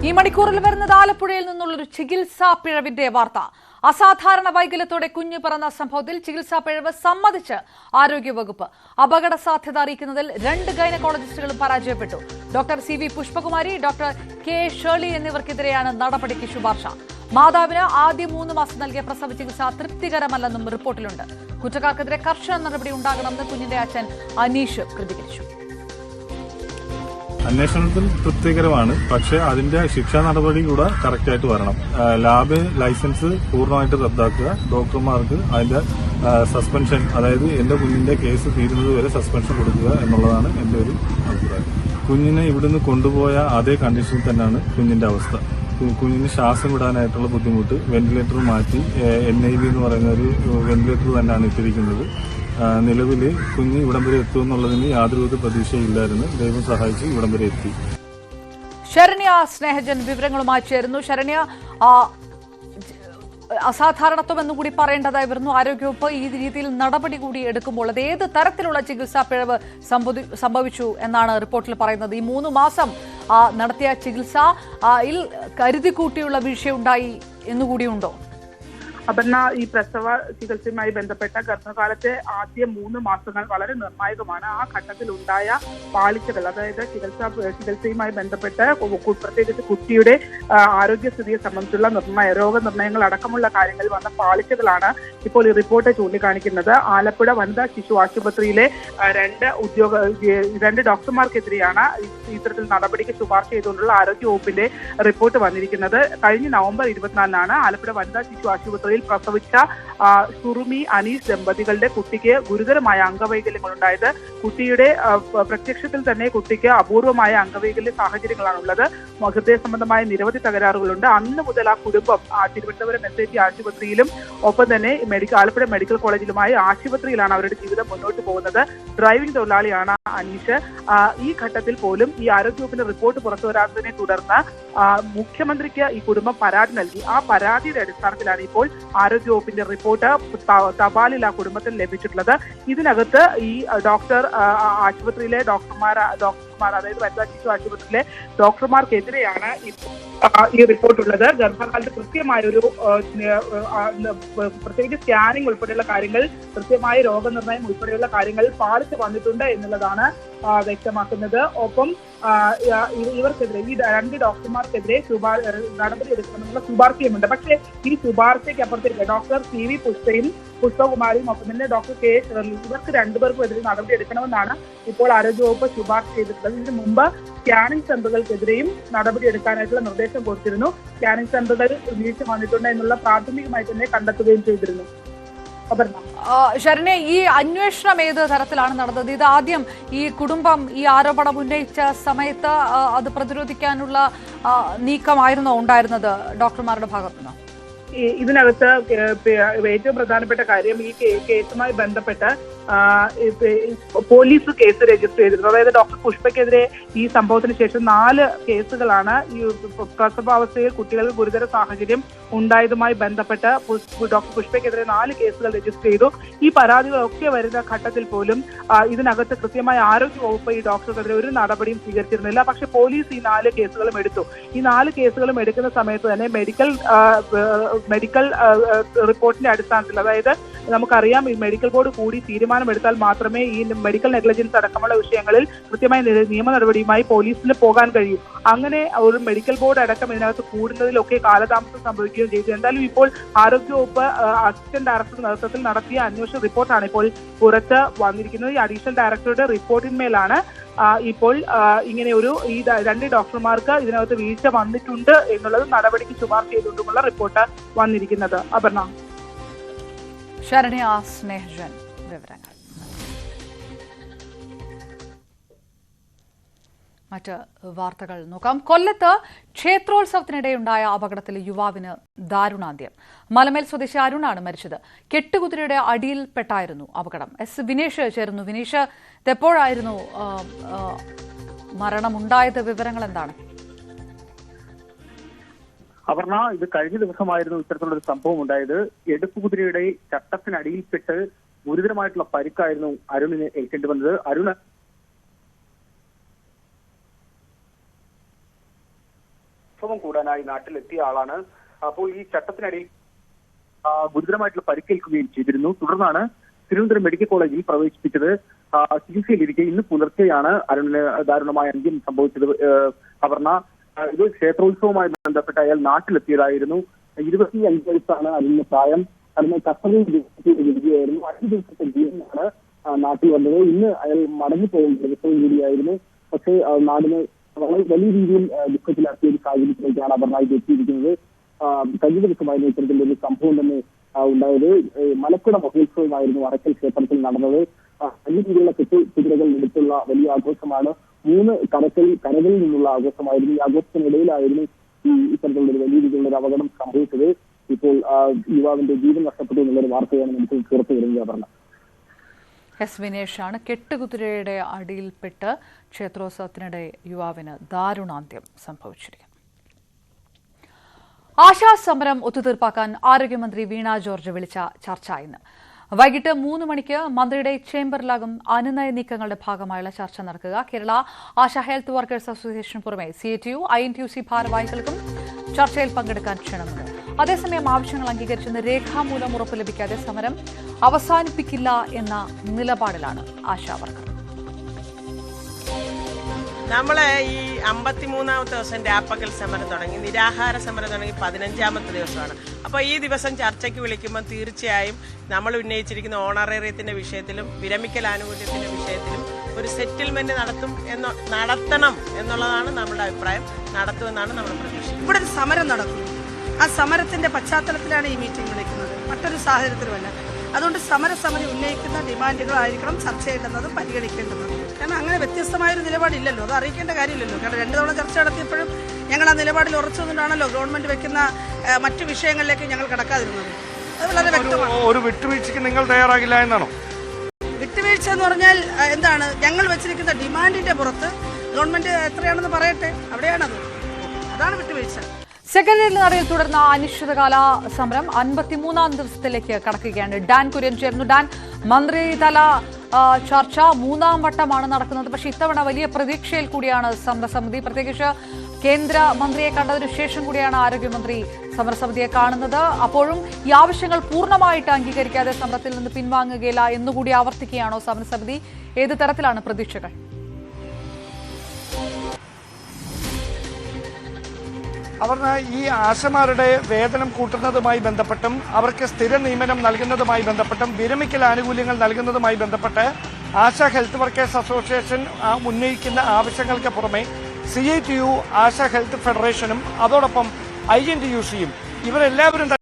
ഈ മണിക്കൂറിൽ വരുന്നത് ആലപ്പുഴയിൽ നിന്നുള്ളൊരു ചികിത്സാ പിഴവിന്റെ വാർത്ത. അസാധാരണ വൈകല്യത്തോടെ കുഞ്ഞ് പിറന്ന സംഭവത്തിൽ ചികിത്സാ പിഴവ് സമ്മതിച്ച് ആരോഗ്യവകുപ്പ്. അപകട സാധ്യത അറിയിക്കുന്നതിൽ 2 ഗൈനക്കോളജിസ്റ്റുകളും പരാജയപ്പെട്ടു. Doctor CV Pushpakumari, doctor K Shirley എന്നിവർക്കെതിരെയാണ് നടപടിക്ക് ശുപാർശ. മാതാവിന് ആദ്യ 3 മാസം നൽകിയ പ്രസവ ചികിത്സ തൃപ്തികരമല്ലെന്നും റിപ്പോർട്ടിലുണ്ട്. കുറ്റക്കാർക്കെതിരെ കർശന നടപടി ഉണ്ടാകണമെന്ന് കുഞ്ഞിന്റെ അച്ഛൻ അനീഷ് പ്രതികരിച്ചു. അന്വേഷണത്തിൽ തൃപ്തികരമാണ്, പക്ഷേ അതിന്റെ ശിക്ഷാ നടപടി കൂടെ കറക്റ്റായിട്ട് വരണം. ലാബ് ലൈസൻസ് പൂർണ്ണമായിട്ട് റദ്ദാക്കുക, ഡോക്ടർമാർക്ക് അതിന്റെ സസ്പെൻഷൻ, അതായത് എന്റെ കുഞ്ഞിന്റെ കേസ് തീരുന്നത് വരെ സസ്പെൻഷൻ കൊടുക്കുക എന്നുള്ളതാണ് എന്റെ ഒരു അഭിപ്രായം. കുഞ്ഞിനെ ഇവിടുന്ന് കൊണ്ടുപോയ അതേ കണ്ടീഷനിൽ തന്നെയാണ് കുഞ്ഞിന്റെ അവസ്ഥ. കുഞ്ഞിന് ശ്വാസം വിടാനായിട്ടുള്ള ബുദ്ധിമുട്ട്, വെന്റിലേറ്റർ മാറ്റി NIV എന്ന് പറയുന്ന ഒരു വെന്റിലേറ്റർ തന്നെയാണ് ഇട്ടിരിക്കുന്നത്. നിലവിൽ കുഞ്ഞ് ഇവിടം വരെ എത്തുമെന്നുള്ളതിന് യാതൊരുവിധ പ്രതീക്ഷയില്ലായിരുന്നു. ദൈവം സഹായിച്ച് ഇവിടം വരെ എത്തി. ശരണ്യ സ്നേഹജൻ വിവരങ്ങളുമായി ചേരുന്നു. ശരണ്യ, അസാധാരണത്വം എന്നുകൂടി പറയേണ്ടതായി വരുന്നു. ആരോഗ്യവകുപ്പ് ഈ രീതിയിൽ നടപടി കൂടി എടുക്കുമ്പോൾ അത് ഏത് തരത്തിലുള്ള ചികിത്സാ പിഴവ് സംഭവിച്ചു എന്നാണ് റിപ്പോർട്ടിൽ പറയുന്നത്? ഈ 3 മാസം നടത്തിയ ചികിത്സയിൽ കരുതിക്കൂട്ടിയുള്ള വീഴ്ചയുണ്ടായി എന്നുകൂടിയുണ്ടോ? അപർണ, ഈ പ്രസവ ചികിത്സയുമായി ബന്ധപ്പെട്ട ഗർഭകാലത്തെ ആദ്യ 3 മാസങ്ങൾ വളരെ നിർണായകമാണ്. ആ ഘട്ടത്തിൽ ഉണ്ടായ പാളിച്ചകൾ, അതായത് ചികിത്സയുമായി ബന്ധപ്പെട്ട് പ്രത്യേകിച്ച് കുട്ടിയുടെ ആരോഗ്യസ്ഥിതിയെ സംബന്ധിച്ചുള്ള രോഗനിർണയങ്ങൾ അടക്കമുള്ള കാര്യങ്ങളിൽ വന്ന പാളിച്ചകളാണ് ഇപ്പോൾ ഈ റിപ്പോർട്ട് ചൂണ്ടിക്കാണിക്കുന്നത്. ആലപ്പുഴ വനിതാ ശിശു ആശുപത്രിയിലെ 2 ഡോക്ടർമാർക്കെതിരെയാണ് ഇത്തരത്തിൽ നടപടിക്ക് ശുപാർശ ചെയ്തുകൊണ്ടുള്ള ആരോഗ്യവകുപ്പിന്റെ റിപ്പോർട്ട് വന്നിരിക്കുന്നത്. കഴിഞ്ഞ നവംബർ 24-നാണ് ആലപ്പുഴ വനിതാ ശിശു ആശുപത്രിയിൽ പ്രസവിച്ച സുറുമി അനീഷ് ദമ്പതികളുടെ കുട്ടിക്ക് ഗുരുതരമായ അംഗവൈകല്യങ്ങൾ ഉണ്ടായത്. കുട്ടിയുടെ പ്രത്യക്ഷത്തിൽ തന്നെ കുട്ടിക്ക് അപൂർവമായ അംഗവൈകല്യ സാഹചര്യങ്ങളാണുള്ളത്. ഹൃദയ സംബന്ധമായ നിരവധി തകരാറുകളുണ്ട്. അന്ന് മുതൽ ആ കുടുംബം തിരുവനന്തപുരം SIT ആശുപത്രിയിലും ഒപ്പം തന്നെ ആലപ്പുഴ മെഡിക്കൽ കോളേജിലുമായി ആശുപത്രിയിലാണ് അവരുടെ ജീവിതം മുന്നോട്ട് പോകുന്നത്. ഡ്രൈവിംഗ് തൊഴിലാളിയാണ് അനീഷ്. ഈ ഘട്ടത്തിൽ പോലും ഈ ആരോഗ്യവകുപ്പിന്റെ റിപ്പോർട്ട് പുറത്തുവരാത്തതിനെ തുടർന്ന് മുഖ്യമന്ത്രിക്ക് ഈ കുടുംബം പരാതി നൽകി. ആ പരാതിയുടെ അടിസ്ഥാനത്തിലാണ് ഇപ്പോൾ ആരോഗ്യവകുപ്പിന്റെ റിപ്പോർട്ട് തപാലിൽ ആ കുടുംബത്തിന് ലഭിച്ചിട്ടുള്ളത്. ഇതിനകത്ത് ഈ ആശുപത്രിയിലെ ഡോക്ടർമാർ, അതായത് വനിതാ ശിശു ആശുപത്രിയിലെ ഡോക്ടർമാർക്കെതിരെയാണ് ഈ റിപ്പോർട്ടുള്ളത്. ഗർഭകാലത്ത് കൃത്യമായൊരു പ്രത്യേകിച്ച് സ്കാനിംഗ് ഉൾപ്പെടെയുള്ള കാര്യങ്ങൾ, കൃത്യമായ രോഗനിർണയം ഉൾപ്പെടെയുള്ള കാര്യങ്ങൾ പാലിച്ചു വന്നിട്ടുണ്ട് എന്നുള്ളതാണ് വ്യക്തമാക്കുന്നത്. ഒപ്പം ഇവർക്കെതിരെ, ഈ 2 ഡോക്ടർമാർക്കെതിരെ നടപടി എടുക്കണമെന്നുള്ള ശുപാർശയുമുണ്ട്. പക്ഷേ ഈ ശുപാർശയ്ക്ക് അപ്പുറത്തേക്ക് ഡോക്ടർ CV പുഷ്പകുമാരിയും ഒപ്പം തന്നെ ഡോക്ടർ K ഷേർലി, ഇവർക്ക് 2 പേർക്കും എതിരെ നടപടി എടുക്കണമെന്നാണ് ഇപ്പോൾ ആരോഗ്യവകുപ്പ് ശുപാർശ ചെയ്തിട്ടുള്ളത്. ഇതിനു മുമ്പ് സ്കാനിംഗ് സെന്ററുകൾക്കെതിരെയും നടപടി എടുക്കാനായിട്ടുള്ള നിർദ്ദേശം കൊടുത്തിരുന്നു. സ്കാനിംഗ് സെന്ററുകൾ വീഴ്ച വന്നിട്ടുണ്ട് എന്നുള്ള പ്രാഥമികമായി തന്നെ കണ്ടെത്തുകയും ചെയ്തിരുന്നു. ശരണ്യ, ഈ അന്വേഷണം ഏത് തരത്തിലാണ് നടന്നത്? ഇത് ആദ്യം ഈ കുടുംബം ഈ ആരോപണം ഉന്നയിച്ച സമയത്ത് അത് പ്രതിരോധിക്കാനുള്ള നീക്കമായിരുന്നോ ഉണ്ടായിരുന്നത് ഡോക്ടർമാരുടെ ഭാഗത്തുനിന്ന്? ഇതിനകത്ത് ഏറ്റവും പ്രധാനപ്പെട്ട കാര്യം, ഈ കേസുമായി ബന്ധപ്പെട്ട് പോലീസ് കേസ് രജിസ്റ്റർ ചെയ്തിരുന്നു. അതായത് ഡോക്ടർ പുഷ്പയ്ക്കെതിരെ ഈ സംഭവത്തിന് ശേഷം 4 കേസുകളാണ് ഈ പ്രസവാവസ്ഥയിൽ കുട്ടികൾക്ക് ഗുരുതര സാഹചര്യം ഉണ്ടായതുമായി ബന്ധപ്പെട്ട് ഡോക്ടർ പുഷ്പയ്ക്കെതിരെ 4 കേസുകൾ രജിസ്റ്റർ ചെയ്തു. ഈ പരാതികളൊക്കെ വരുന്ന ഘട്ടത്തിൽ പോലും ഇതിനകത്ത് കൃത്യമായ ആരോഗ്യവകുപ്പ് ഈ ഡോക്ടർക്കെതിരെ ഒരു നടപടിയും സ്വീകരിച്ചിരുന്നില്ല. പക്ഷെ പോലീസ് ഈ 4 കേസുകളും എടുത്തു. ഈ 4 കേസുകളും എടുക്കുന്ന സമയത്ത് തന്നെ മെഡിക്കൽ റിപ്പോർട്ടിന്റെ അടിസ്ഥാനത്തിൽ, അതായത് നമുക്കറിയാം ഈ മെഡിക്കൽ ബോർഡ് കൂടി തീരുമാനമെടുത്താൽ മാത്രമേ ഈ മെഡിക്കൽ നെഗ്ലിജൻസ് അടക്കമുള്ള വിഷയങ്ങളിൽ കൃത്യമായ നിയമ നടപടിയുമായി പോലീസിന് പോകാൻ കഴിയും. അങ്ങനെ ഒരു മെഡിക്കൽ ബോർഡ് അടക്കം ഇതിനകത്ത് കൂടുന്നതിലൊക്കെ കാലതാമസം സംഭവിക്കുകയും ചെയ്തു. എന്തായാലും ഇപ്പോൾ ആരോഗ്യവകുപ്പ് അസിസ്റ്റന്റ് ഡയറക്ടറുടെ നേതൃത്വത്തിൽ നടത്തിയ അന്വേഷണ റിപ്പോർട്ടാണ് ഇപ്പോൾ പുറത്ത് വന്നിരിക്കുന്നത്. ഈ അഡീഷണൽ ഡയറക്ടറുടെ റിപ്പോർട്ടിന്മേലാണ് ഇപ്പോൾ ഇങ്ങനെ ഈ 2 ഡോക്ടർമാർക്ക് ഇതിനകത്ത് വീഴ്ച വന്നിട്ടുണ്ട് എന്നുള്ളത് നടപടിക്ക് ശുപാർശ ചെയ്തുകൊണ്ടുമുള്ള റിപ്പോർട്ട് വന്നിരിക്കുന്നത്. അപർണ. ശരണ്യ സ്നേഹജൻ വിവരങ്ങൾ. മറ്റ് വാർത്തകൾ നോക്കാം. കൊല്ലത്ത് ക്ഷേത്രോത്സവത്തിനിടെയുണ്ടായ അപകടത്തിൽ യുവാവിന് ദാരുണാന്ത്യം. മലമേൽ സ്വദേശി അരുണാണ് മരിച്ചത്. കെട്ടുകുതിരയുടെ അടിയിൽപ്പെട്ടായിരുന്നു അപകടം. വിനേഷ് ചേരുന്നു. വിനേഷ്, ഇതെപ്പോഴായിരുന്നു മരണമുണ്ടായത്? വിവരങ്ങൾ എന്താണ്? അപർണ, ഇത് കഴിഞ്ഞ ദിവസമായിരുന്നു ഇത്തരത്തിലുള്ള ഒരു സംഭവം ഉണ്ടായത്. എടുക്കുകുതിരയുടെ ചട്ടത്തിനടിയിൽപ്പെട്ട് ഗുരുതരമായിട്ടുള്ള പരിക്കായിരുന്നു അരുണിന് ഏൽക്കേണ്ടി വന്നത്. പ്രസവം കൂടാനായി നാട്ടിലെത്തിയ ആളാണ്. അപ്പോൾ ഈ ചട്ടത്തിനടിയിൽ ഗുരുതരമായിട്ടുള്ള പരിക്കേൽക്കുകയും ചെയ്തിരുന്നു. തുടർന്നാണ് തിരുവനന്തപുരം മെഡിക്കൽ കോളേജിൽ പ്രവേശിപ്പിച്ചത്. ചികിത്സയിലിരിക്കെ ഇന്ന് പുലർച്ചെയാണ് അരുണിന് ദാരുണമായ അന്ത്യം സംഭവിച്ചത്. അപർണ, ഇത് ക്ഷേത്രോത്സവവുമായി ബന്ധപ്പെട്ട് അയാൾ നാട്ടിലെത്തിയതായിരുന്നു. 25 വയസ്സാണ് അരുണിന് പ്രായം. അരുണ് കസ്റ്റഡിയിൽ വരികയായിരുന്നു. 5 ദിവസത്തെ ജീവനാണ് നാട്ടിൽ വന്നത്. ഇന്ന് അയാൾ മടങ്ങിപ്പോകുന്ന ദിവസവും കൂടിയായിരുന്നു. പക്ഷേ നാടിന് വളരെ വലിയ രീതിയിൽ ദുഃഖത്തിലാക്കിയ ഒരു സാഹചര്യത്തിലേക്കാണ് അപർണ ഇത് എത്തിയിരിക്കുന്നത്. കഴിഞ്ഞ ദിവസമായിരുന്നു ഇത്തരത്തിലുള്ള ഒരു സംഭവം തന്നെ ഉണ്ടായത്. മലക്കുട മഹോത്സവമായിരുന്നു അറക്കൽ ക്ഷേത്രത്തിൽ നടന്നത്. വലിയ രീതിയിലുള്ള കുതിരകൾ എടുത്തുള്ള വലിയ ആഘോഷമാണ്. 3 കരകളിൽ നിന്നുള്ള ആഘോഷമായിരുന്നു. ഈ ആഘോഷത്തിനിടയിലായിരുന്നു ഇത്തരത്തിലുള്ള ഒരു വലിയ രീതിയിലുള്ള ഒരു അപകടം സംഭവിച്ചത്. ഇപ്പോൾ യുവാവിന്റെ ജീവൻ നഷ്ടപ്പെട്ടു എന്നുള്ളൊരു വാർത്തയാണ് നമുക്ക് പുറത്തു വരുന്നത്. അപർണ, എസ് വിനേഷാണ്. കെട്ടുകുതിരയുടെ അടിയിൽപ്പെട്ട് ക്ഷേത്രോത്സവത്തിനിടെ യുവാവിന് ദാരുണാന്ത്യം സംഭവിച്ചിരിക്കുന്നു. ആശാസമരം ഒത്തുതീർപ്പാക്കാൻ ആരോഗ്യമന്ത്രി വീണ ജോർജ് വിളിച്ച ചർച്ച ഇന്ന് വൈകിട്ട് 3 മണിക്ക് മന്ത്രിയുടെ ചേംബറിലാകും അനുനയ നീക്കങ്ങളുടെ ഭാഗമായുള്ള ചർച്ച നടക്കുക. കേരള ആശാ ഹെൽത്ത് വർക്കേഴ്സ് അസോസിയേഷന് പുറമെ CATU, INTUC ഭാരവാഹികൾക്കും ചർച്ചയിൽ പങ്കെടുക്കാൻ ക്ഷണമുണ്ട്. അതേസമയം ആവശ്യങ്ങൾ അംഗീകരിച്ചെന്ന് രേഖാമൂലം ഉറപ്പ് ലഭിക്കാതെ സമരം അവസാനിപ്പിക്കില്ല എന്ന നിലപാടിലാണ് ആശാവർക്കർ. നമ്മള് ഈ 53ാമത്തെ ദിവസം രാപ്പകൽ സമരം തുടങ്ങി, നിരാഹാര സമരം തുടങ്ങി 15ാമത്തെ ദിവസമാണ്. അപ്പോൾ ഈ ദിവസം ചർച്ചയ്ക്ക് വിളിക്കുമ്പോൾ തീർച്ചയായും നമ്മൾ ഉന്നയിച്ചിരിക്കുന്ന ഓണറേറിയത്തിന്റെ വിഷയത്തിലും വിരമിക്കൽ ആനുകൂല്യത്തിന്റെ വിഷയത്തിലും ഒരു സെറ്റിൽമെന്റ് നടത്തണം എന്നുള്ളതാണ് നമ്മുടെ അഭിപ്രായം. നടത്തുമെന്നാണ് നമ്മൾ പ്രതീക്ഷിക്കുന്നത്. ഇവിടെ ഒരു സമരം നടക്കുന്നു. ആ സമരത്തിന്റെ പശ്ചാത്തലത്തിലാണ് ഈ മീറ്റിംഗ് വിളിക്കുന്നത്, മറ്റൊരു സാഹചര്യത്തിലുമല്ല. അതുകൊണ്ട് സമരസമിതി ഉന്നയിക്കുന്ന ഡിമാൻഡുകളായിരിക്കണം ചർച്ച ചെയ്യേണ്ടതും പരിഗണിക്കേണ്ടതും. കാരണം അങ്ങനെ വ്യത്യസ്തമായൊരു നിലപാടില്ലല്ലോ, അത് അറിയിക്കേണ്ട കാര്യമില്ലല്ലോ. കാരണം 2 തവണ ചർച്ച നടത്തിയപ്പോഴും ഞങ്ങൾ ആ നിലപാടിൽ ഉറച്ചുകൊണ്ടാണല്ലോ ഗവൺമെന്റ് വെക്കുന്ന മറ്റു വിഷയങ്ങളിലേക്ക് ഞങ്ങൾ കടക്കാതിരുന്നത്. അത് വളരെ വ്യക്തമാണ്. ഒരു വിട്ടുവീഴ്ചയ്ക്ക് നിങ്ങൾ തയ്യാറാകില്ല എന്നാണോ? വിട്ടുവീഴ്ച എന്ന് പറഞ്ഞാൽ എന്താണ്? ഞങ്ങൾ വെച്ചിരിക്കുന്ന ഡിമാൻഡിന്റെ പുറത്ത് ഗവൺമെന്റ് എത്രയാണെന്ന് പറയട്ടെ, അവിടെയാണത്. അതാണ് വിട്ടുവീഴ്ച. സെക്രട്ടേറിയറ്റ് നടയിൽ തുടർന്ന അനിശ്ചിതകാല സമരം 53ാം ദിവസത്തിലേക്ക് കടക്കുകയാണ്. ഡാൻ കുര്യൻ ചേർന്നു. ഡാൻ, മന്ത്രിതല ചർച്ച 3ാം വട്ടമാണ് നടക്കുന്നത്. പക്ഷേ ഇത്തവണ വലിയ പ്രതീക്ഷയിൽ കൂടിയാണ് സമരസമിതി. പ്രത്യേകിച്ച് കേന്ദ്രമന്ത്രിയെ കണ്ടതിനു ശേഷം കൂടിയാണ് ആരോഗ്യമന്ത്രി സമരസമിതിയെ കാണുന്നത്. അപ്പോഴും ഈ ആവശ്യങ്ങൾ പൂർണ്ണമായിട്ട് അംഗീകരിക്കാതെ സമരത്തിൽ നിന്ന് പിൻവാങ്ങുകയില്ല എന്നുകൂടി ആവർത്തിക്കുകയാണോ സമരസമിതി? ഏത് തരത്തിലാണ് പ്രതീക്ഷകൾ? അവർ ഈ ആശമാരുടെ വേതനം കൂട്ടുന്നതുമായി ബന്ധപ്പെട്ടും അവർക്ക് സ്ഥിര നിയമനം നൽകുന്നതുമായി ബന്ധപ്പെട്ടും വിരമിക്കൽ ആനുകൂല്യങ്ങൾ നൽകുന്നതുമായി ബന്ധപ്പെട്ട് ആശാ ഹെൽത്ത് വർക്കേഴ്സ് അസോസിയേഷൻ ഉന്നയിക്കുന്ന ആവശ്യങ്ങൾക്ക് പുറമെ CATU, ആശാ ഹെൽത്ത് ഫെഡറേഷനും അതോടൊപ്പം INTUC ഇവരെല്ലാവരും